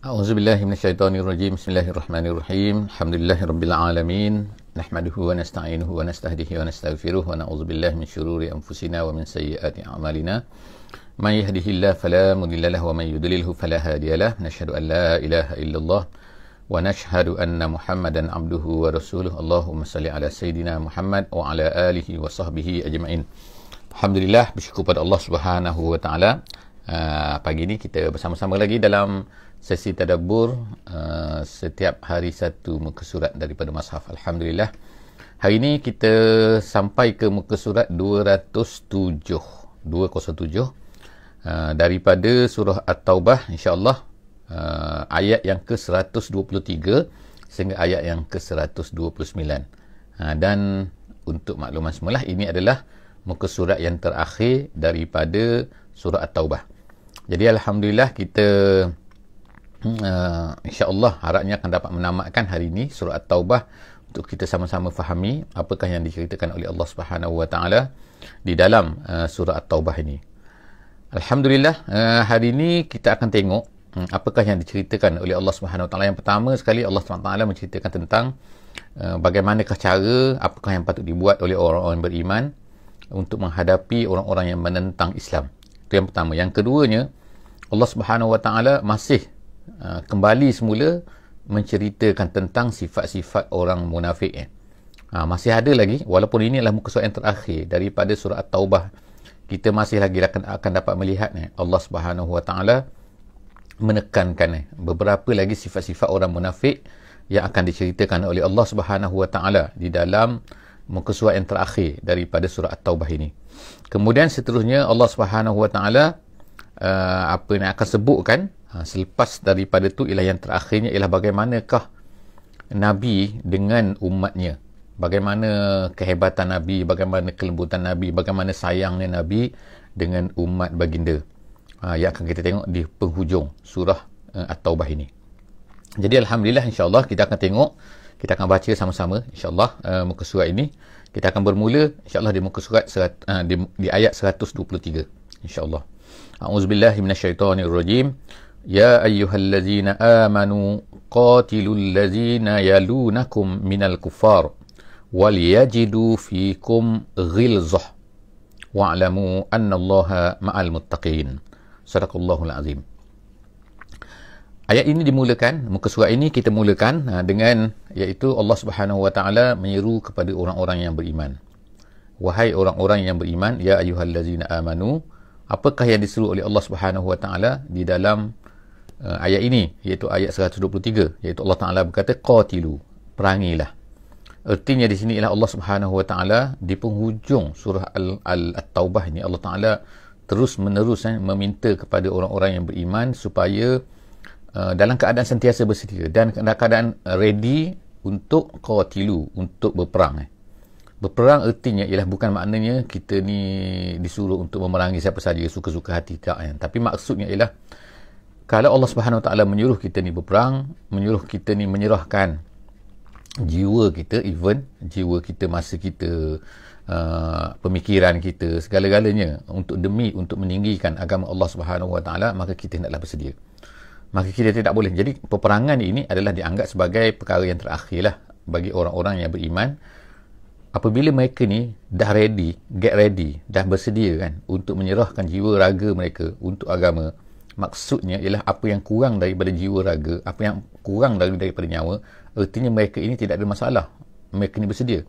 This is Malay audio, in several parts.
A'udzubillahi minasyaitonirrajim. Bismillahirrahmanirrahim. Alhamdulillahirabbil alamin. Nahmaduhu wa nasta'inuhu wa nastahdihi wa nastaghfiruh wa na'udzubillahi min syururi anfusina wa min sayyiati a'malina. May yahdihillahu fala mudilla lahu wa may yudlilhu fala hadiyalah. Nashhadu an la ilaha illallah wa nashhadu anna Muhammadan abduhu wa rasuluh. Allahumma salli ala sayidina Muhammad wa ala alihi wa sahbihi ajma'in. Alhamdulillah, bersyukur pada Allah Subhanahu wa taala. Pagi ni kita bersama-sama lagi dalam sesi tadabbur setiap hari satu muka surat daripada Mushaf. Alhamdulillah. Hari ini kita sampai ke muka surat 207 daripada surah At-Taubah, insya-Allah, ayat yang ke-123 sehingga ayat yang ke-129. Dan untuk makluman semula, ini adalah muka surat yang terakhir daripada surah At-Taubah. Jadi alhamdulillah kita insya-Allah harapnya akan dapat menamatkan hari ini surah At-Taubah untuk kita sama-sama fahami apakah yang diceritakan oleh Allah Subhanahu wa taala di dalam surah At-Taubah ini. Alhamdulillah, hari ini kita akan tengok apakah yang diceritakan oleh Allah Subhanahu wa taala. Yang pertama sekali, Allah Subhanahu wa taala menceritakan tentang bagaimanakah cara, apakah yang patut dibuat oleh orang-orang beriman untuk menghadapi orang-orang yang menentang Islam. Itu yang pertama. Yang keduanya, Allah Subhanahu wa taala masih kembali semula menceritakan tentang sifat-sifat orang munafik. Masih ada lagi, walaupun ini adalah muka surat yang terakhir daripada surah At-Taubah, kita masih lagi akan dapat melihat Allah Subhanahu wa taala menekankan beberapa lagi sifat-sifat orang munafik yang akan diceritakan oleh Allah Subhanahu wa taala di dalam muka surat yang terakhir daripada surah At-Taubah ini. Kemudian seterusnya Allah Subhanahu wa taala apa yang akan sebutkan selepas daripada itu ialah yang terakhirnya ialah bagaimanakah Nabi dengan umatnya, bagaimana kehebatan Nabi, bagaimana kelembutan Nabi, bagaimana sayangnya Nabi dengan umat baginda, yang akan kita tengok di penghujung surah At-Taubah ini. Jadi alhamdulillah, insya-Allah kita akan tengok, kita akan baca sama-sama insya-Allah muka surat ini. Kita akan bermula insya-Allah di muka surat di ayat 123 insya-Allah. A'udzubillahi minasyaitonirrajim. Ya ayyuhallazina amanu qatilul ladzina yalunakum minal kuffar wal yajidu fikum ghilzah wa'lamu annallaha ma'al muttaqin. Sadaqallahul azim. Ayat ini dimulakan, muka surat ini kita mulakan dengan, iaitu Allah Subhanahu wa taala menyeru kepada orang-orang yang beriman. Wahai orang-orang yang beriman, ya ayyuhallazina amanu. Apakah yang diseru oleh Allah Subhanahu wa taala di dalam ayat ini, iaitu ayat 123, iaitu Allah Taala berkata qatilu, perangilah. Artinya di sini ialah Allah Subhanahu wa taala di penghujung surah At-Taubah ini, Allah Taala terus menerus meminta kepada orang-orang yang beriman supaya dalam keadaan sentiasa bersedia dan dalam keadaan ready untuk qatilu, untuk berperang. Berperang artinya ialah bukan maknanya kita ni disuruh untuk memerangi siapa saja suka-suka hati, tak. Tapi maksudnya ialah kalau Allah Subhanahu Wa Taala menyuruh kita ni berperang, menyuruh kita ni menyerahkan jiwa kita, even jiwa kita, masa kita, pemikiran kita, segala-galanya untuk meninggikan agama Allah Subhanahu Wa Taala, maka kita hendaklah bersedia. Maka kita tidak boleh. Jadi peperangan ini adalah dianggap sebagai perkara yang terakhir lah bagi orang-orang yang beriman. Apabila mereka ni dah ready, get ready, dah bersedia kan untuk menyerahkan jiwa raga mereka untuk agama, maksudnya ialah apa yang kurang daripada jiwa raga, apa yang kurang daripada nyawa, artinya mereka ini tidak ada masalah, mereka ni bersedia.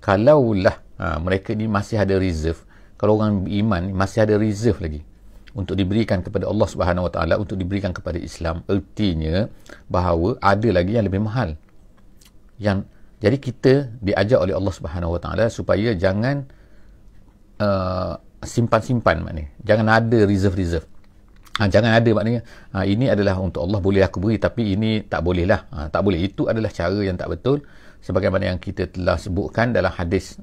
Kalaulah mereka ni masih ada reserve, kalau orang beriman masih ada reserve lagi untuk diberikan kepada Allah Subhanahu Wa Taala, untuk diberikan kepada Islam, artinya bahawa ada lagi yang lebih mahal. Jadi kita diajar oleh Allah Subhanahu Wa Taala supaya jangan simpan-simpan, maknanya jangan ada reserve. Jangan ada, maknanya ini adalah untuk Allah, boleh aku beri, tapi ini tak boleh lah. Tak boleh. Itu adalah cara yang tak betul, sebagaimana yang kita telah sebutkan dalam hadis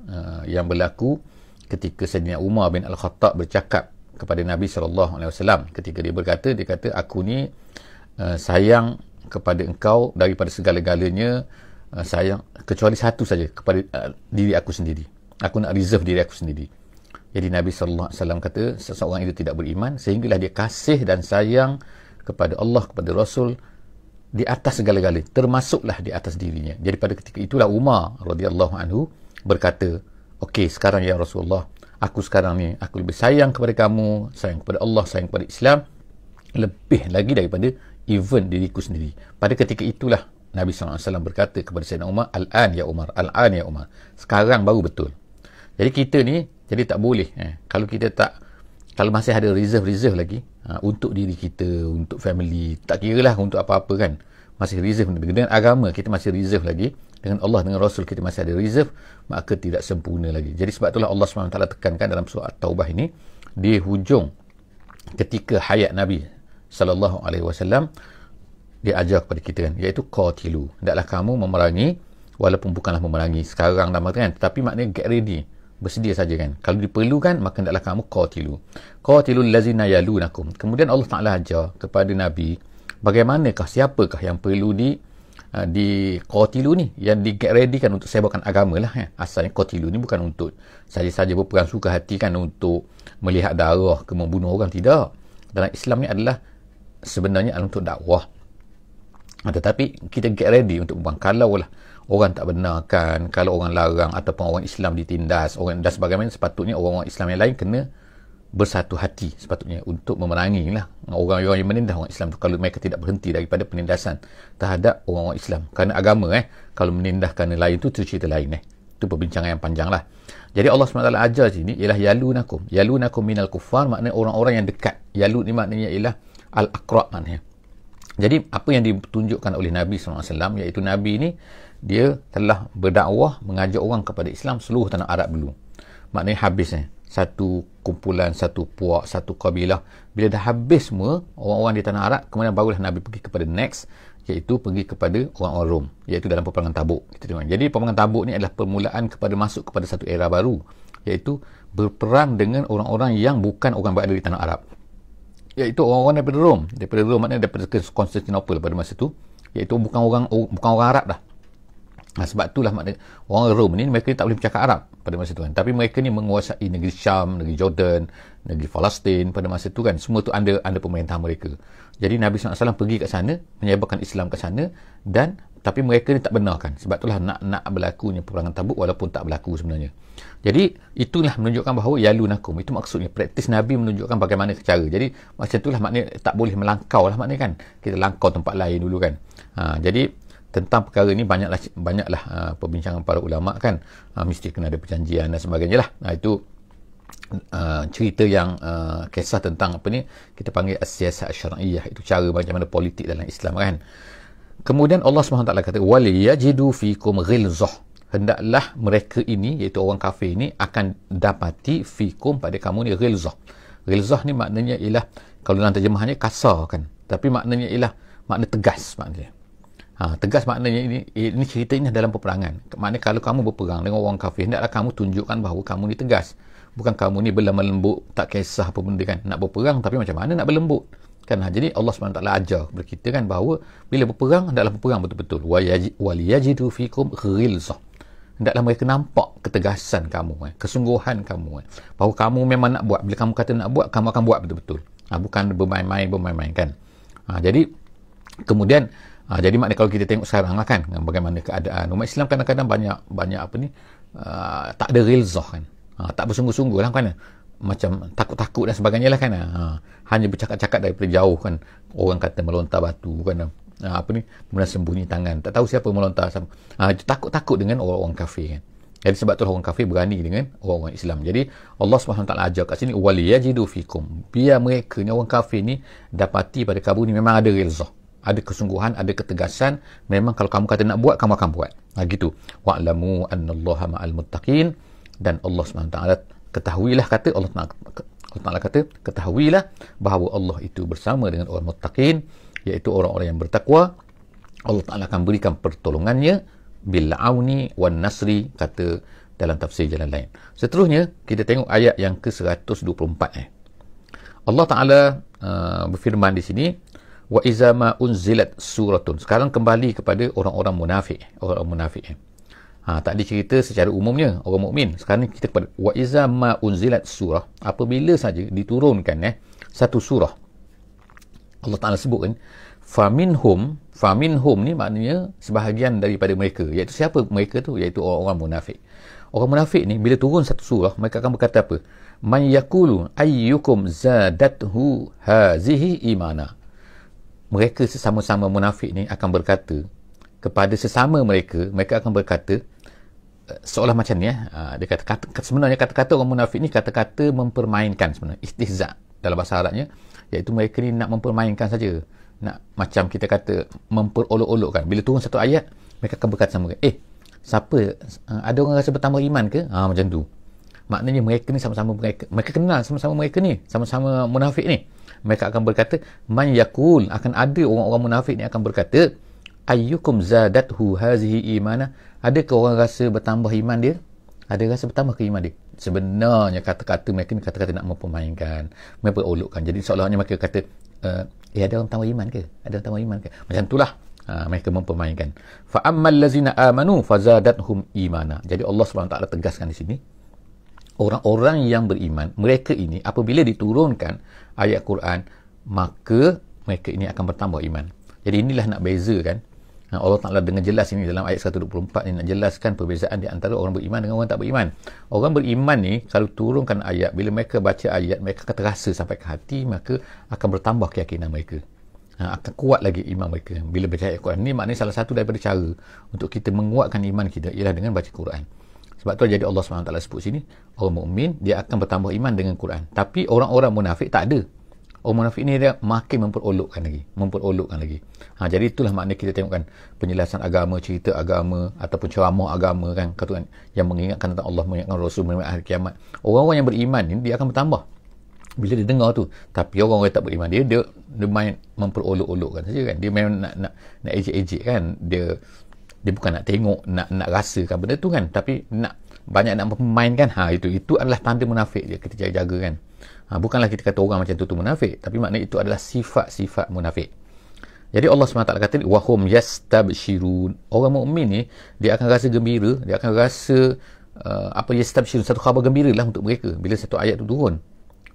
yang berlaku ketika Sayyidina Umar bin Al-Khattab bercakap kepada Nabi SAW ketika dia kata, aku ni sayang kepada engkau daripada segala-galanya, sayang kecuali satu saja, kepada diri aku sendiri. Aku nak reserve diri aku sendiri. Jadi Nabi SAW kata seseorang itu tidak beriman sehinggalah dia kasih dan sayang kepada Allah, kepada Rasul, di atas segala-galanya, termasuklah di atas dirinya. Jadi pada ketika itulah Umar radhiyallahu anhu berkata, okey, sekarang ya Rasulullah, aku sekarang ni aku lebih sayang kepada kamu, sayang kepada Allah, sayang kepada Islam lebih lagi daripada even diriku sendiri. Pada ketika itulah Nabi SAW berkata kepada Sayyidina Umar, Al-an ya Umar, Al-an ya Umar, sekarang baru betul. Jadi kita ni jadi tak boleh kalau kita tak, kalau masih ada reserve lagi untuk diri kita, untuk family, tak kira lah untuk apa-apa kan, masih reserve dengan agama kita, masih reserve lagi dengan Allah, dengan Rasul kita masih ada reserve, maka tidak sempurna lagi. Jadi sebab itulah Allah SWT tekankan dalam surah At-Taubah ini di hujung ketika hayat Nabi SAW, dia ajar kepada kita kan, iaitu qatilu, hendaklah kamu memerangi, walaupun bukanlah memerangi sekarang dah kan, tetapi maknanya get ready, bersedia saja kan. Kalau diperlukan, maka hendaklah kamu qatilul lazina yalunakum. Kemudian Allah Ta'ala ajar kepada Nabi bagaimanakah, siapakah yang perlu di qatilu ni, yang di get ready kan untuk sebarkan agama lah Asalnya qatilu ni bukan untuk saja-saja berperang suka hati kan, untuk melihat darah ke membunuh orang, tidak. Dalam Islam ni adalah sebenarnya untuk dakwah. Tetapi kita get ready untuk berperang. Kalau lah orang tak benarkan, kalau orang larang ataupun orang Islam ditindas, orang dan sebagainya, sepatutnya orang-orang Islam yang lain kena bersatu hati sepatutnya untuk memerangi lah orang-orang yang menindas orang Islam tu, kalau mereka tidak berhenti daripada penindasan terhadap orang-orang Islam. Kerana agama kalau menindas kerana lain tu cerita lain itu perbincangan yang panjang lah. Jadi Allah SWT ajar sini ialah yalunakum minal kuffar, maknanya orang-orang yang dekat. Yalun ni maknanya ialah al-aqra' maknanya. Jadi apa yang ditunjukkan oleh Nabi SAW, iaitu Nabi ni dia telah berdakwah, mengajak orang kepada Islam seluruh tanah Arab dulu. Maknanya habis satu kumpulan, satu puak, satu kabilah. Bila dah habis semua orang-orang di tanah Arab, kemudian barulah Nabi pergi kepada next, iaitu pergi kepada orang-orang Rom, iaitu dalam peperangan Tabuk. Jadi peperangan Tabuk ni adalah permulaan kepada masuk kepada satu era baru, iaitu berperang dengan orang-orang yang bukan orang berada di tanah Arab, iaitu orang-orang daripada Rom. Daripada Rom maknanya daripada Konstantinopel pada masa itu, iaitu bukan orang Arab dah. Sebab itulah maknanya orang Rom ni mereka tak boleh bercakap Arab pada masa itu kan, tapi mereka ni menguasai negeri Syam, negeri Jordan, negeri Palestin pada masa itu kan, semua tu under pemerintahan mereka. Jadi Nabi SAW pergi kat sana, menyebarkan Islam kat sana, dan tapi mereka ni tak benarkan. Sebab itulah nak berlakunya peperangan Tabuk walaupun tak berlaku sebenarnya. Jadi itulah menunjukkan bahawa yalunakum, itu maksudnya praktis Nabi menunjukkan bagaimana cara. Jadi macam itulah maknanya tak boleh melangkau lah maknanya kan, kita langkau tempat lain dulu kan. Jadi tentang perkara ni banyaklah perbincangan para ulama kan, mesti kena ada perjanjian dan sebagainya lah. Itu cerita yang kisah tentang apa ni kita panggil as-siyasah syar'iyyah, itu cara macam mana politik dalam Islam kan. Kemudian Allah SWT kata wal yajidu fikum ghilzah, hendaklah mereka ini, iaitu orang kafir ini, akan dapati fikum pada kamu ni ghilzah. Ghilzah ni maknanya ialah, kalau dalam terjemahannya kasar kan, tapi maknanya ialah makna tegas maknanya. Tegas maknanya ini cerita ini dalam peperangan. Maknanya kalau kamu berperang dengan orang kafir, hendaklah kamu tunjukkan bahawa kamu ni tegas. Bukan kamu ni berlemah lembut, tak kisah apa benda kan. Nak berperang tapi macam mana nak berlembut kan. Jadi Allah SWT ajar kepada kita kan bahawa bila berperang, hendaklah berperang betul-betul. Waliyajidu fikum ghilzah, hendaklah mereka nampak ketegasan kamu, kesungguhan kamu, bahawa kamu memang nak buat. Bila kamu kata nak buat, kamu akan buat betul-betul, bukan bermain-main kan. Jadi kemudian jadi maknanya kalau kita tengok sekarang lah kan, bagaimana keadaan umat Islam kadang-kadang banyak apa ni, tak ada ghilzah kan, tak bersungguh-sungguh lah kan, macam takut-takut dan sebagainya lah kan, hanya bercakap-cakap daripada jauh kan. Orang kata melontar batu kan, apa ni, kemudian sembunyi tangan, tak tahu siapa melontar, takut-takut dengan orang-orang kafir kan. Jadi sebab tu orang kafir berani dengan orang-orang Islam. Jadi Allah SWT ajar kat sini waliyajidu fikum, biar mereka ni orang kafir ni dapati pada kamu ni memang ada ghilzah, ada kesungguhan, ada ketegasan. Memang kalau kamu kata nak buat, kamu akan buat. Gitu. Wa'lamu annallaha ma'al muttaqin. Dan Allah SWT ketahuilah, kata Allah Ta'ala kata, ketahuilah bahawa Allah itu bersama dengan orang muttaqin, iaitu orang-orang yang bertakwa. Allah Ta'ala akan berikan pertolongannya bil auni wan nasri, kata dalam tafsir jalan lain. Seterusnya kita tengok ayat yang ke-124. Allah Ta'ala berfirman di sini, wa iza ma unzilat suratun. Sekarang kembali kepada orang-orang munafik. Tak dicerita secara umumnya orang mukmin. Sekarang kita kepada wa iza ma unzilat surah, apabila saja diturunkan satu surah. Allah Ta'ala sebut kan, Faminhum ni maknanya sebahagian daripada mereka. Iaitu siapa mereka tu? Iaitu orang-orang munafik. Orang munafik ni bila turun satu surah, mereka akan berkata apa? Man yaqulu ayyukum zadathu hazihi imana. Mereka sesama-sama munafik ni akan berkata kepada sesama mereka akan berkata seolah macam ni dia kata sebenarnya kata-kata orang munafik ni kata-kata mempermainkan sebenarnya, istihza dalam bahasa Arabnya, iaitu mereka ni nak mempermainkan saja, nak macam kita kata memperolok-olokkan. Bila turun satu ayat, mereka akan berkata sama siapa ada orang rasa bertambah iman ke? Macam tu. Maknanya mereka ni sama-sama mereka kenal sama-sama mereka ni, sama-sama munafik ni. Mereka akan berkata, man yakul, akan ada orang-orang munafik ni akan berkata, ayyukum zadathu hazihi imana. Adakah orang rasa bertambah iman dia? Ada rasa bertambah ke iman dia? Sebenarnya kata-kata mereka ni kata-kata nak mempermainkan, memperolokkan. Jadi seolah-olahnya mereka kata, ada orang tambah iman ke? Ada orang tambah iman ke? Macam itulah mereka mempermainkan. Fa ammal ladzina amanu fazadathum imana. Jadi Allah SWT tegaskan di sini, orang-orang yang beriman, mereka ini apabila diturunkan ayat Quran, maka mereka ini akan bertambah iman. Jadi inilah nak bezakan. Allah Ta'ala dengan jelas ini dalam ayat 124 ni nak jelaskan perbezaan di antara orang beriman dengan orang tak beriman. Orang beriman ni kalau turunkan ayat, bila mereka baca ayat, mereka akan terasa sampai ke hati, maka akan bertambah keyakinan mereka. Akan kuat lagi iman mereka bila baca ayat Quran. Ni maknanya salah satu daripada cara untuk kita menguatkan iman kita ialah dengan baca Quran. Sebab tu jadi Allah SWT sebut sini, orang mukmin dia akan bertambah iman dengan Quran. Tapi orang-orang munafik tak ada. Orang munafik ni dia makin memperolokkan lagi. Jadi itulah makna kita tengokkan penjelasan agama, cerita agama ataupun ceramah agama kan, kata yang mengingatkan tentang Allah, mengingatkan Rasul, mengingatkan hari kiamat. Orang-orang yang beriman ni dia akan bertambah bila dia dengar tu. Tapi orang-orang yang tak beriman dia main memperolok-olokkan saja kan. Dia memang nak ejek-ejek kan. Dia bukan nak tengok, nak rasakan benda tu kan, tapi banyak nak memainkan. Itu adalah tanda munafik dia, kita jaga kan. Bukanlah kita kata orang macam tu munafik, tapi maknanya itu adalah sifat-sifat munafik. Jadi Allah SWT kata wahum yastabshirun. Orang mukmin ni dia akan rasa gembira, dia akan rasa yastabshirun, satu khabar gembira lah untuk mereka bila satu ayat tu turun.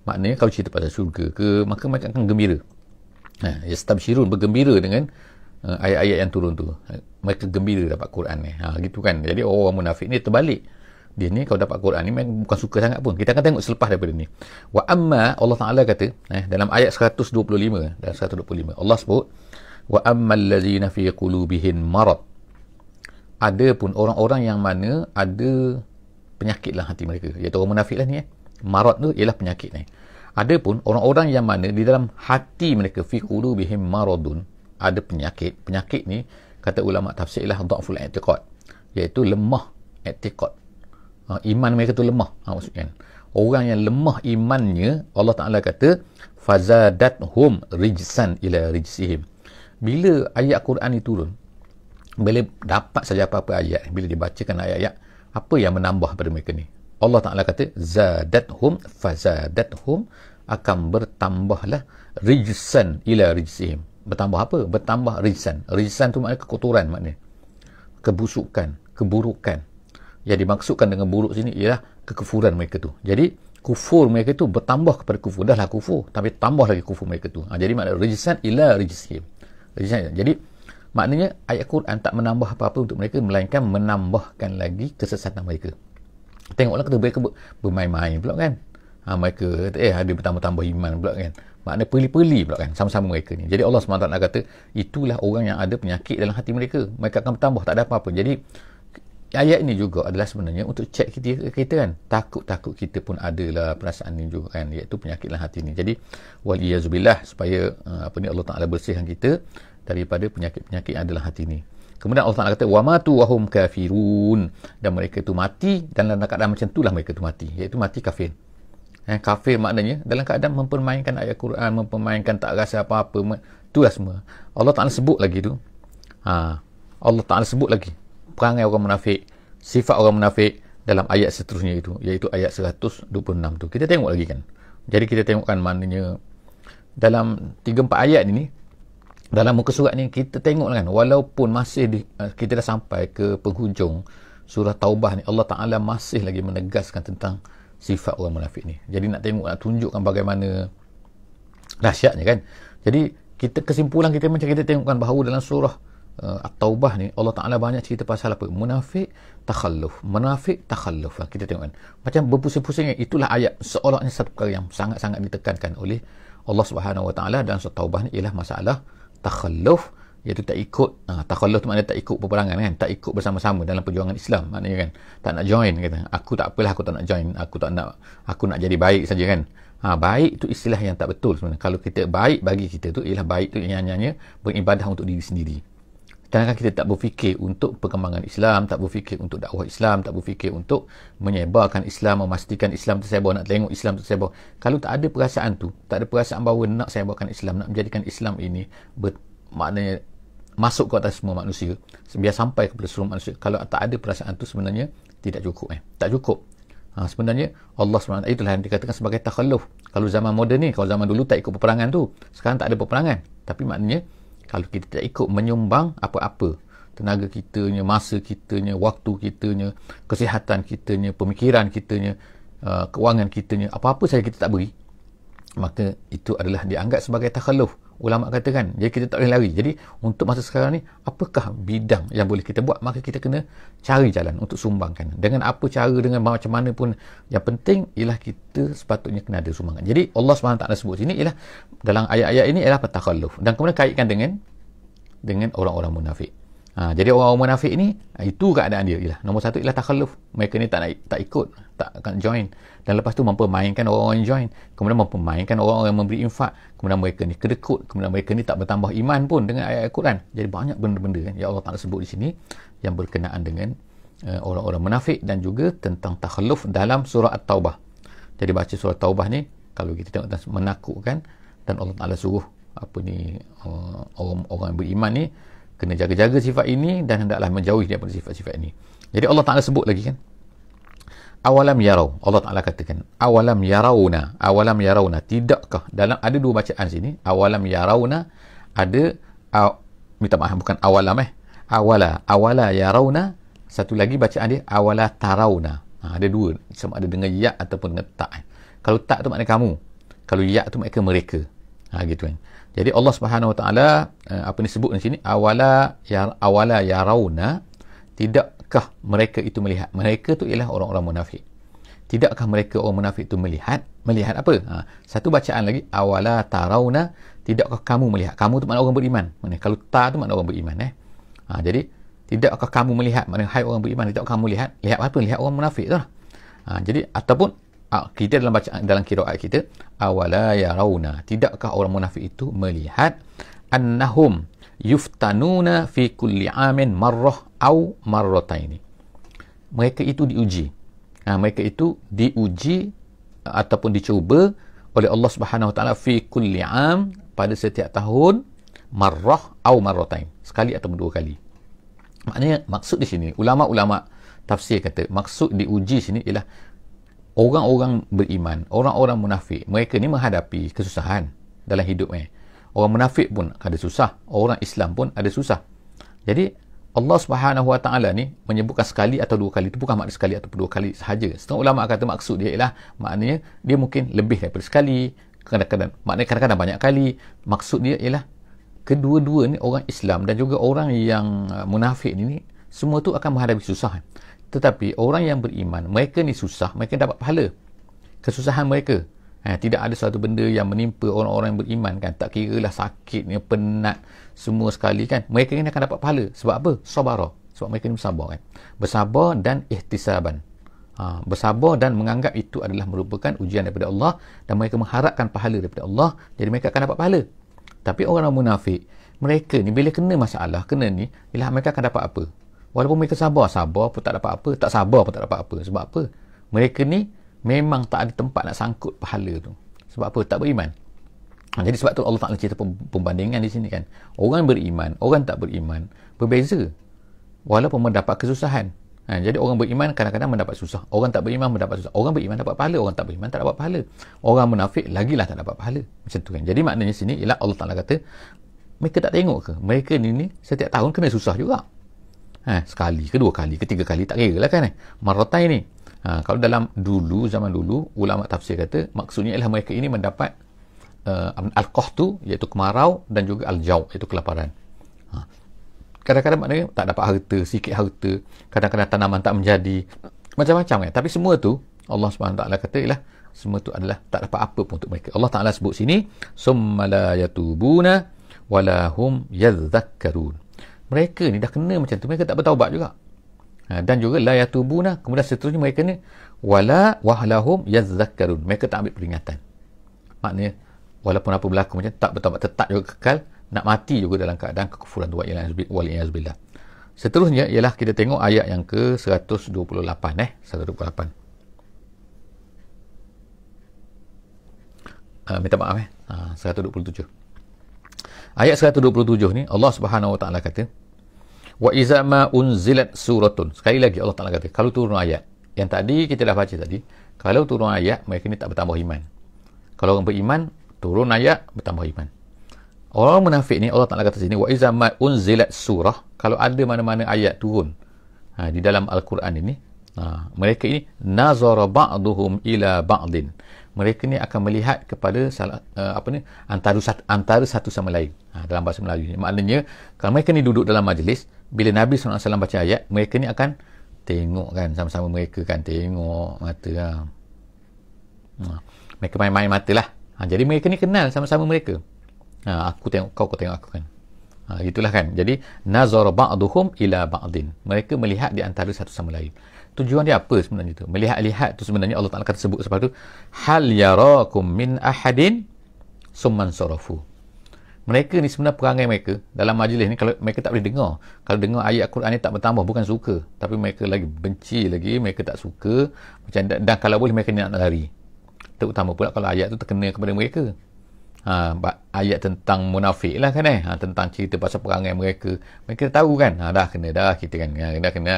Maknanya kalau cerita pasal syurga ke, maka mereka akan gembira. Yastabshirun, bergembira dengan ayat-ayat yang turun tu. Mereka gembira dapat Quran ni. Gitu kan. Jadi orang munafik ni terbalik. Dia ni kalau dapat Quran ni memang bukan suka sangat pun. Kita akan tengok selepas daripada ni. Wa amma, Allah Ta'ala kata dalam ayat 125, Allah sebut wa ammal ladzina fi qulubihim marad. Ada pun orang-orang yang mana ada penyakit dalam hati mereka, iaitu orang munafik lah ni. Marad tu ialah penyakit ni. Ada pun orang-orang yang mana di dalam hati mereka fi qulubihim maradun, ada penyakit. Penyakit ni kata ulama tafsir ialah dhaful i'tiqad, iaitu lemah i'tiqad. Iman mereka tu lemah. Maksudnya orang yang lemah imannya, Allah Ta'ala kata fazadathum rijsan ila rijsihim. Bila ayat Quran ni turun, bila dapat saja apa-apa ayat, bila dibacakan ayat-ayat, apa yang menambah pada mereka ni? Allah Ta'ala kata fazadathum, akan bertambahlah rijsan ila rijsihim. Bertambah apa? Bertambah rijsan. Rijsan tu maknanya kekotoran, maknanya kebusukan, keburukan. Yang dimaksudkan dengan buruk sini ialah kekufuran mereka tu. Jadi kufur mereka tu bertambah kepada kufur. Dahlah kufur, tapi tambah lagi kufur mereka tu. Jadi makna rijsan ila rijsihim. Jadi maknanya ayat Quran tak menambah apa-apa untuk mereka, melainkan menambahkan lagi kesesatan mereka. Tengoklah kata mereka bermain-main pula kan. Mereka kata ada bertambah-tambah iman pula kan. Maknanya peli-peli pula kan sama-sama mereka ni. Jadi Allah SWT kata itulah orang yang ada penyakit dalam hati mereka. Mereka akan bertambah, tak ada apa-apa. Jadi ayat ini juga adalah sebenarnya untuk cek kita kan. Takut-takut kita pun adalah perasaan ni juga kan, iaitu penyakit dalam hati ni. Jadi waliyazubillah, supaya Allah Ta'ala bersihkan kita daripada penyakit-penyakit yang ada dalam hati ni. Kemudian Allah Ta'ala kata wa matu wa hum kafirun, dan mereka tu mati dan dalam keadaan macam itulah mereka tu mati, iaitu mati kafir. Kafir maknanya dalam keadaan mempermainkan ayat Quran, mempermainkan, tak rasa apa-apa. Itulah semua Allah Ta'ala sebut lagi tu. Allah Ta'ala sebut lagi perangai orang munafik, sifat orang munafik dalam ayat seterusnya itu, iaitu ayat 126 tu. Kita tengok lagi kan. Jadi kita tengokkan maknanya dalam 3-4 ayat ini, dalam muka surat ni kita tengok kan, walaupun masih kita dah sampai ke penghujung surah Taubah ni, Allah Ta'ala masih lagi menegaskan tentang sifat orang munafik ni. Jadi nak tengok, nak tunjukkan bagaimana dahsyatnya kan. Jadi kita kesimpulan kita macam kita tengokkan bahawa dalam surah At-Taubah ni Allah Ta'ala banyak cerita pasal apa? Munafik takhalluf. Kita tengok kan. Macam berpusing-pusing, itulah ayat seolah-olahnya satu perkara yang sangat-sangat ditekankan oleh Allah Subhanahu Wa Ta'ala dalam surah Taubah ni ialah masalah takhalluf, iaitu tak ikut. Takhalluf tu maknanya tak ikut peperangan kan, tak ikut bersama-sama dalam perjuangan Islam, maknanya kan tak nak join, kata aku tak apalah, aku tak nak join, aku nak jadi baik saja kan. Baik tu istilah yang tak betul sebenarnya. Kalau kita baik bagi kita tu ialah baik tu yang hanya beribadah untuk diri sendiri. Sedangkan kita tak berfikir untuk perkembangan Islam, tak berfikir untuk dakwah Islam, tak berfikir untuk menyebarkan Islam, memastikan Islam tersebar, nak tengok Islam tersebar. Kalau tak ada perasaan tu, tak ada perasaan bahawa nak sebarkan Islam, nak menjadikan Islam ini maknanya masuk ke atas semua manusia, biar sampai kepada seluruh manusia. Kalau tak ada perasaan tu sebenarnya tidak cukup. Tak cukup. Sebenarnya Allah SWT itulah yang dikatakan sebagai takhalluf. Kalau zaman moden ni, kalau zaman dulu tak ikut peperangan tu, sekarang tak ada peperangan. Tapi maknanya kalau kita tak ikut menyumbang apa-apa, tenaga kitanya, masa kitanya, waktu kitanya, kesihatan kitanya, pemikiran kitanya, kewangan kitanya, apa-apa saja kita tak beri, maka itu adalah dianggap sebagai takhalluf. Ulama katakan, jadi kita tak boleh lari. Jadi untuk masa sekarang ni, apakah bidang yang boleh kita buat? Maka kita kena cari jalan untuk sumbangkan. Dengan apa cara, dengan macam mana pun, yang penting ialah kita sepatutnya kena ada sumbangan. Jadi Allah SWT sebut sini ialah, dalam ayat-ayat ini ialah takhalluf. Dan kemudian kaitkan dengan orang-orang munafik. Jadi orang-orang munafik ni, itu keadaan dia ialah, nombor satu ialah takhalluf. Mereka ni tak ikut, tak akan join. Dan lepas tu mempermainkan orang-orang yang join, kemudian mempermainkan orang-orang yang memberi infak, kemudian mereka ni kedekut, kemudian mereka ni tak bertambah iman pun dengan ayat-ayat Quran. Jadi banyak benda-benda kan yang Allah Ta'ala sebut di sini yang berkenaan dengan orang-orang munafik, dan juga tentang takhalluf dalam surah At-Taubah. Jadi baca surah Taubah ni, kalau kita tengok menakutkan, dan Allah Ta'ala suruh orang-orang yang beriman ni kena jaga-jaga sifat ini dan hendaklah menjauhi daripada sifat-sifat ini. Jadi Allah Ta'ala sebut lagi kan, awalam yarau, Allah Ta'ala katakan awalam yarauna, tidakkah, dalam ada dua bacaan sini, awalam yarauna, ada minta maaf, bukan awalam awala yarauna, satu lagi bacaan dia awala tarauna. Ada dua, sama ada dengan ya ataupun dengan tak. Kalau tak tu maknanya kamu, kalau ya tu maknanya mereka. Gitu kan. Jadi Allah Subhanahu Wa Taala sebut di sini awala yarauna, tidakkah mereka itu melihat? Mereka tu ialah orang-orang munafik. Tidakkah mereka orang munafik itu melihat apa? Satu bacaan lagi, awala tarauna, tidakkah kamu melihat? Kamu tu makna orang beriman. Kalau ta tu makna orang beriman. Jadi tidakkah kamu melihat? Maknanya hai orang beriman, tidakkah kamu lihat? Lihat apa? Lihat orang munafik tu lah. Jadi ataupun kita dalam bacaan, dalam qiraat kita, awala yarauna, tidakkah orang munafik itu melihat annahum yuftanuna fi kulli amin marrah au marrataini. Mereka itu diuji. Mereka itu diuji ataupun dicuba oleh Allah Subhanahu Wa Taala fi kulli am, pada setiap tahun, marrah au marratain, sekali ataupun dua kali. Maknanya maksud di sini, ulama-ulama tafsir kata maksud diuji sini ialah orang-orang beriman, orang-orang munafik, mereka ni menghadapi kesusahan dalam hidup. Orang munafik pun ada susah, orang Islam pun ada susah. Jadi Allah Subhanahu Wa Taala ni menyebutkan sekali atau dua kali, itu bukan makna sekali atau dua kali sahaja. Setengah ulama kata maksud dia ialah, maknanya dia mungkin lebih daripada sekali, kadang-kadang maknanya kadang-kadang banyak kali. Maksud dia ialah kedua-dua ni, orang Islam dan juga orang yang munafik ni semua tu akan menghadapi susah. Tetapi orang yang beriman, mereka ni susah, mereka dapat pahala kesusahan mereka. Tidak ada satu benda yang menimpa orang-orang yang beriman kan, tak kira lah sakitnya, penat, semua sekali kan, mereka ni akan dapat pahala. Sebab apa? Sabara. Sebab mereka ni bersabar kan. Bersabar dan ihtisaban. Bersabar dan menganggap itu adalah merupakan ujian daripada Allah, dan mereka mengharapkan pahala daripada Allah, jadi mereka akan dapat pahala. Tapi orang munafik, mereka ni bila kena masalah, kena ni, ialah mereka akan dapat apa? Walaupun mereka sabar pun tak dapat apa, tak sabar pun tak dapat apa. Sebab apa? Mereka ni memang tak ada tempat nak sangkut pahala tu. Sebab apa? Tak beriman. Jadi sebab tu Allah Ta'ala cerita pembandingan di sini kan. Orang beriman, orang tak beriman berbeza walaupun mendapat kesusahan. Jadi orang beriman kadang-kadang mendapat susah, orang tak beriman mendapat susah. Orang beriman dapat pahala, orang tak beriman tak dapat pahala. Orang munafik lagilah tak dapat pahala. Macam tu kan. Jadi maknanya sini ialah Allah Ta'ala kata, mereka tak tengok ke? Mereka ni setiap tahun kena susah juga. Sekali, kedua kali, ketiga kali, tak kira lah kan. Maratai ni. Kalau dalam zaman dulu, ulama tafsir kata, maksudnya ialah mereka ini mendapat al-qahtu iaitu kemarau, dan juga al-jau' iaitu kelaparan. Kadang-kadang maknanya tak dapat harta, sikit harta, kadang-kadang tanaman tak menjadi, macam-macam kan. Tapi semua tu Allah SWT kata ialah semua tu adalah tak dapat apa pun untuk mereka. Allah Ta'ala sebut sini, summa la yatubuna wala hum yadhakkarun. Mereka ni dah kena macam tu, mereka tak bertaubat juga. Dan juga la yatubuna, kemudian seterusnya mereka ni wala wahlahum yadhakkarun, mereka tak ambil peringatan. Maknanya walaupun apa berlaku macam tak bertaubat, tetap juga kekal nak mati juga dalam keadaan kekufuran tu, wal-iyazbillah. Seterusnya ialah kita tengok ayat yang ke 128 128. Minta maaf 127. Ayat 127 ni Allah Subhanahu Wa Taala kata, wa iza ma unzilat suratun. Sekali lagi Allah Taala kata, kalau turun ayat, yang tadi kita dah baca tadi, kalau turun ayat mereka ni tak bertambah iman. Kalau orang beriman, turun ayat bertambah iman. Orang munafik ni Allah Ta'ala kata sini, wa iza ma unzilat surah, kalau ada mana-mana ayat turun di dalam Al-Quran ini, mereka ini nazara ba'duhum ila ba'din, mereka ni akan melihat kepada antara satu sama lain, dalam bahasa Melayu ni. Maknanya kalau mereka ni duduk dalam majlis, bila Nabi SAW baca ayat, mereka ni akan tengok kan, sama-sama mereka kan tengok mata mereka main-main mata lah. Jadi mereka ni kenal sama-sama mereka. Aku tengok kau, kau tengok aku kan. Itulah kan. Jadi nazara ba'duhum ila ba'din, mereka melihat di antara satu sama lain. Tujuan dia apa sebenarnya tu? Melihat-lihat tu sebenarnya Allah Ta'ala kata sebut sebab tu, hal yarakum min ahadin summan sarafu. Mereka ni sebenarnya perangai mereka dalam majlis ni, kalau mereka tak boleh dengar, kalau dengar ayat Quran ni tak bertambah, bukan suka, tapi mereka lagi benci lagi, mereka tak suka macam, dan kalau boleh mereka ni nak lari. Terutama pula kalau ayat tu terkena kepada mereka. Ayat tentang munafik lah kan tentang cerita pasal perangai mereka, mereka tahu kan, dah kena dah kita kan, dah kena.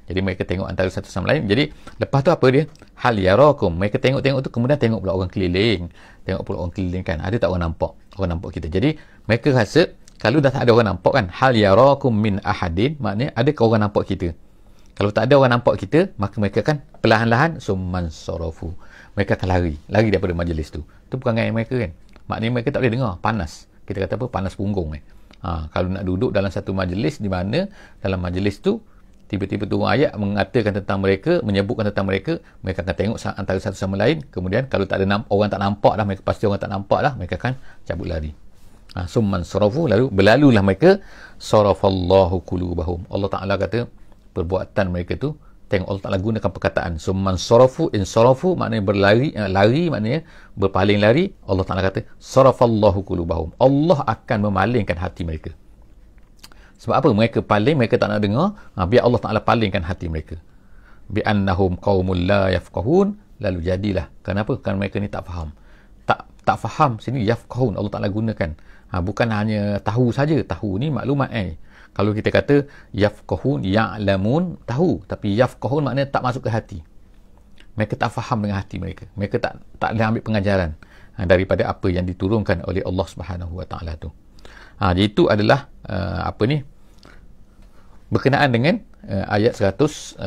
Jadi mereka tengok antara satu sama lain. Jadi lepas tu apa dia, hal yarakum, mereka tengok-tengok tu, kemudian tengok pula orang keliling, kan, ada tak orang nampak kita. Jadi mereka rasa kalau dah tak ada orang nampak kan, hal yarakum min ahadin, maknanya adakah orang nampak kita. Kalau tak ada orang nampak kita, maka mereka akan perlahan-lahan summan sarafu, mereka akan lari daripada majlis tu. Tu perangai mereka kan. Maknanya mereka tak boleh dengar, panas. Kita kata apa? Panas punggung. Kalau nak duduk dalam satu majlis di mana dalam majlis tu tiba-tiba turun ayat mengatakan tentang mereka, menyebutkan tentang mereka, mereka akan tengok antara satu sama lain. Kemudian kalau tak ada orang tak nampak dah, mereka pasti orang tak nampak dah, mereka akan cabut lari. Summan sarafu, lalu berlalulah mereka. Sarafallahu qulubahum. Allah Ta'ala kata perbuatan mereka tu, tengok Allah Ta'ala gunakan perkataan summan sarafu, insarafu maknanya berlari, lari maknanya berpaling lari. Allah Ta'ala kata sarafallahu qulubahum, Allah akan memalingkan hati mereka. Sebab apa? Mereka paling, mereka tak nak dengar, biar Allah Ta'ala palingkan hati mereka. Bi'annahum qaumul la yafqahun, lalu jadilah. Kenapa? Kerana mereka ni tak faham. Tak faham sini yafqahun Allah Ta'ala gunakan. Bukan hanya tahu saja, tahu ni maklumat Kalau kita kata yafqahun, ya'lamun, tahu, tapi yafqahun maknanya tak masuk ke hati. Mereka tak faham dengan hati mereka. Mereka tak boleh ambil pengajaran daripada apa yang diturunkan oleh Allah Subhanahu Wa Ta'ala tu. Jadi itu adalah berkenaan dengan ayat 128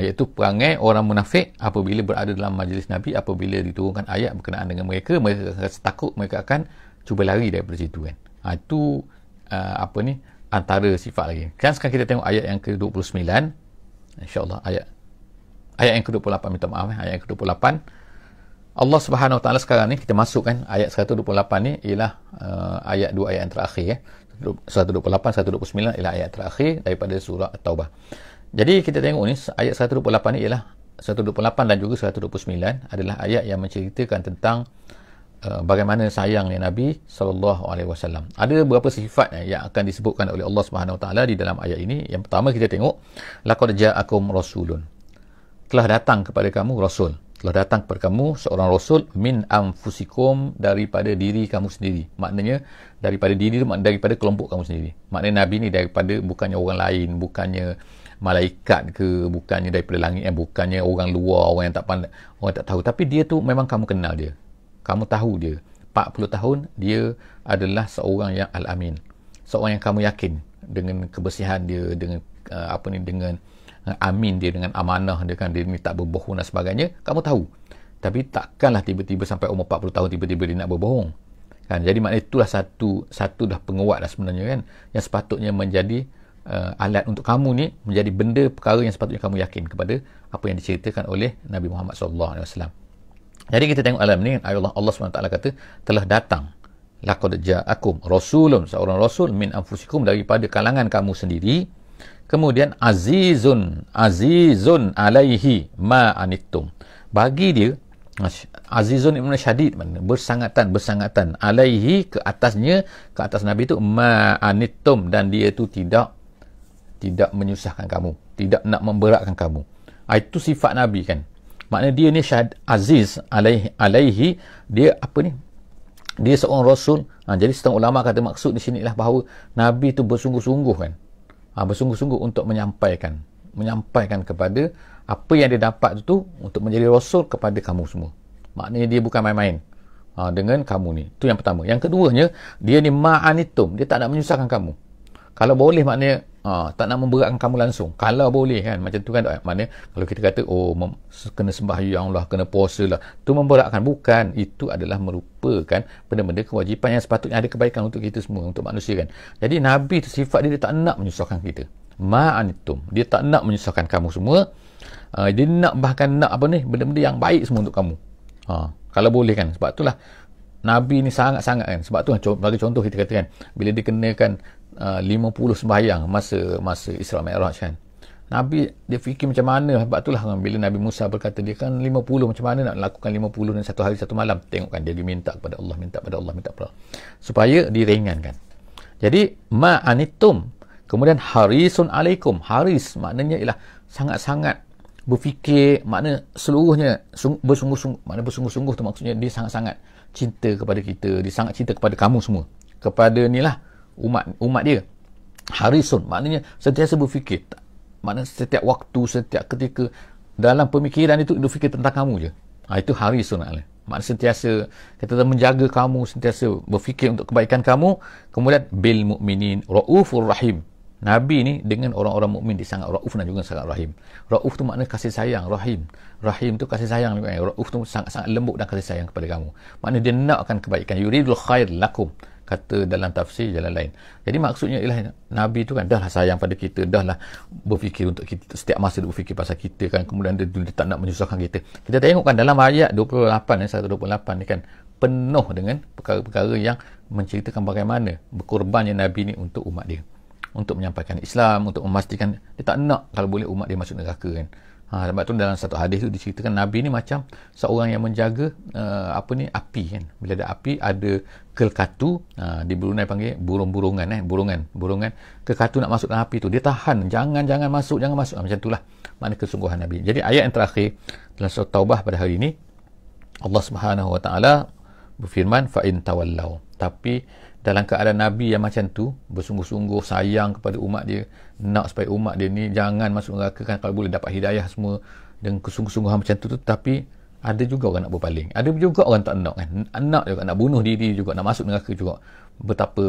iaitu perangai orang munafik apabila berada dalam majlis Nabi, apabila diturunkan ayat berkenaan dengan mereka, mereka rasa takut, mereka akan cuba lari daripada situ kan. Itu antara sifat lagi. Kan sekarang kita tengok ayat yang ke-29, insya-Allah ayat yang ke-28, minta maaf ayat yang ke-28. Allah Subhanahu Wa Taala sekarang ni kita masuk kan ayat 128 ni ialah ayat 2 ayat yang terakhir 128 129 ialah ayat terakhir daripada surah At-Taubah. Jadi kita tengok ni ayat 128 ni ialah 128 dan juga 129 adalah ayat yang menceritakan tentang bagaimana sayangnya Nabi SAW. Ada beberapa sifat yang akan disebutkan oleh Allah Subhanahu Wa Taala di dalam ayat ini. Yang pertama kita tengok, laqad ja'akum rasulun, telah datang kepada kamu rasul, telah datang kepada kamu seorang rasul min anfusikum, daripada diri kamu sendiri. Maknanya daripada diri itu daripada kelompok kamu sendiri. Maknanya Nabi ni daripada, bukannya orang lain, bukannya malaikat ke, bukannya daripada langit, bukannya orang luar, orang yang tak pandai, orang tak tahu, tapi dia tu memang kamu kenal dia, kamu tahu dia 40 tahun dia adalah seorang yang al-amin, seorang yang kamu yakin dengan kebersihan dia, dengan dengan amin dia, dengan amanah dia kan, dia ni tak berbohong dan sebagainya, kamu tahu. Tapi takkanlah tiba-tiba sampai umur 40 tahun tiba-tiba dia nak berbohong. Kan? Jadi maknanya itulah satu dah penguat dah sebenarnya kan. Yang sepatutnya menjadi alat untuk kamu ni, menjadi benda perkara yang sepatutnya kamu yakin kepada apa yang diceritakan oleh Nabi Muhammad SAW. Jadi kita tengok alam ni, Allah SWT kata, telah datang laqad ja'akum rasulun, seorang rasul min anfusikum, daripada kalangan kamu sendiri. Kemudian azizun alaihi ma anittum, bagi dia azizun ibn syadid, bersangatan alaihi, ke atasnya, ke atas Nabi itu, ma anittum, dan dia itu tidak menyusahkan kamu, tidak nak memberatkan kamu. Itu sifat Nabi kan. Maknanya dia ni aziz alaihi, dia apa ni, dia seorang rasul. Jadi setengah ulama kata maksud di sini ialah bahawa Nabi itu bersungguh-sungguh kan, bersungguh-sungguh untuk menyampaikan kepada apa yang dia dapat itu untuk menjadi rasul kepada kamu semua. Maknanya dia bukan main-main dengan kamu ni. Itu yang pertama. Yang keduanya, dia ni ma'anitum, dia tak nak menyusahkan kamu. Kalau boleh maknanya tak nak memberatkan kamu langsung. Kalau boleh kan, macam tu kan. Maknanya kalau kita kata kena sembahyang lah, kena puasa lah, tu memberatkan. Bukan. Itu adalah merupakan benda-benda kewajipan yang sepatutnya ada kebaikan untuk kita semua, untuk manusia kan. Jadi Nabi tu sifat dia tak nak menyusahkan kita. Ma'anitum, dia tak nak menyusahkan kamu semua. Dia bahkan nak benda-benda yang baik semua untuk kamu. Kalau boleh kan. Sebab itulah Nabi ni sangat-sangat kan. Sebab tu bagi contoh kita katakan, bila dia kenakan 50 sembahyang masa Isra Mi'raj kan, Nabi dia fikir macam mana. Sebab itulah bila Nabi Musa berkata dia kan 50, macam mana nak lakukan 50 dan satu hari satu malam. Tengok kan, dia minta kepada Allah, supaya diringankan. Jadi ma'anitum, kemudian harisun alaikum. Haris maknanya ialah sangat-sangat berfikir, makna seluruhnya bersungguh-sungguh. Makna bersungguh-sungguh tu maksudnya dia sangat-sangat cinta kepada kita, dia sangat cinta kepada kamu semua, kepada ni lah umat dia. Harisun maknanya sentiasa berfikir, makna setiap waktu, setiap ketika dalam pemikiran itu dia fikir tentang kamu je. Itu harisun makna sentiasa kita menjaga kamu, sentiasa berfikir untuk kebaikan kamu. Kemudian bil mukminin raufur rahim, Nabi ni dengan orang-orang mukmin dia sangat rauf dan juga sangat rahim. Rauf tu makna kasih sayang, rahim tu kasih sayang juga. Rauf tu sangat-sangat lembut dan kasih sayang kepada kamu. Makna dia nakkan kebaikan. Yuridul khair lakum, kata dalam tafsir jalan lain. Jadi maksudnya ialah Nabi tu kan dahlah sayang pada kita, dahlah berfikir untuk kita, setiap masa dia berfikir pasal kita kan. Kemudian dia tak nak menyusahkan kita. Kita tengok kan dalam ayat 128 ni kan, penuh dengan perkara-perkara yang menceritakan bagaimana berkorbannya Nabi ni untuk umat dia, untuk menyampaikan Islam, untuk memastikan dia tak nak kalau boleh umat dia masuk neraka kan. Sebab tu dalam satu hadis tu diceritakan Nabi ni macam seorang yang menjaga api kan. Bila ada api, ada kelkatu, di Brunei panggil burung-burungan kelkatu nak masuk dalam api tu, dia tahan, jangan masuk. Macam itulah makna kesungguhan Nabi. Jadi ayat yang terakhir dalam surah Taubah pada hari ini, Allah Subhanahu Wa Taala berfirman, fa in tawallau, tapi dalam keadaan Nabi yang macam tu, bersungguh-sungguh sayang kepada umat dia, nak supaya umat dia ni jangan masuk neraka kan, kalau boleh dapat hidayah semua dengan kesungguh-sungguhan macam tu, tapi ada juga orang nak berpaling, ada juga orang tak nak kan, nak juga nak bunuh diri juga, nak masuk neraka juga. Betapa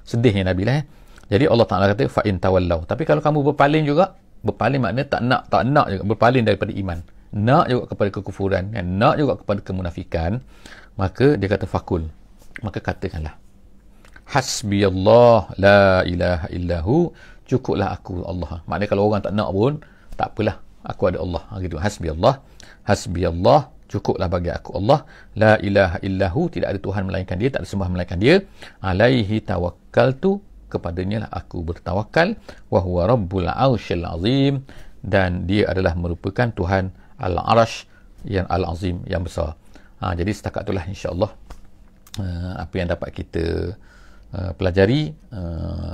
sedihnya Nabi lah. Jadi Allah Ta'ala kata fa in tawallau, tapi kalau kamu berpaling juga, berpaling maknanya tak nak juga, berpaling daripada iman, nak juga kepada kekufuran kan, nak juga kepada kemunafikan, maka dia kata fakul, maka katakanlah, hasbiyallah la ilaha illahu, cukuplah aku Allah. Maknanya kalau orang tak nak pun tak apalah, aku ada Allah. Gitu. Hasbiyallah, cukuplah bagi aku Allah, la ilaha illahu, tidak ada Tuhan melainkan dia, tak ada sembah melainkan dia, alaihi tawakkaltu, kepadanya lah aku bertawakal, wa huwa rabbul arsyil azim, dan dia adalah merupakan Tuhan al-arsh yang al-azim, yang besar. Jadi setakat itulah insya-Allah apa yang dapat kita pelajari.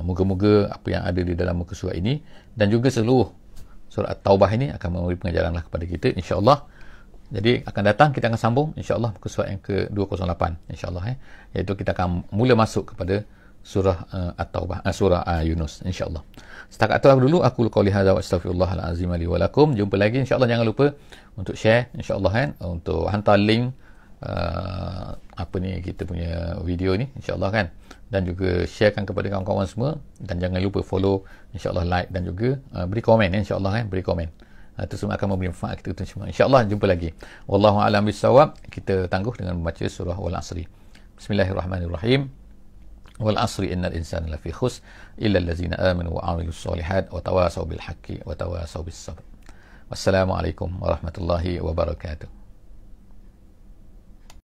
Moga-moga apa yang ada di dalam muka surat ini dan juga seluruh surah At-Taubah ini akan memberi pengajaran lah kepada kita insya-Allah. Jadi akan datang kita akan sambung insya-Allah muka surat yang ke-208 insya-Allah, iaitu kita akan mula masuk kepada surah At-Taubah, surah Yunus insya-Allah. Setakat itu dulu aku qauli hadza wa astaghfirullahal azim li wa lakum. Jumpa lagi insya-Allah. Jangan lupa untuk share insya-Allah untuk hantar link kita punya video ni insya-Allah kan, dan juga sharekan kepada kawan-kawan semua, dan jangan lupa follow insya-Allah, like dan juga beri komen insya-Allah beri komen. Itu semua akan memberi manfaat kita semua. InsyaAllah jumpa lagi. Wallahu a'lam bissawab. Kita tangguh dengan membaca surah Wal Asri. Bismillahirrahmanirrahim. Wal asri innal insana lafi khusr illa allazina amanu wa 'amilus solihat wa tawasaw bil haqqi wa tawasaw bis sabr. Wassalamualaikum warahmatullahi wabarakatuh.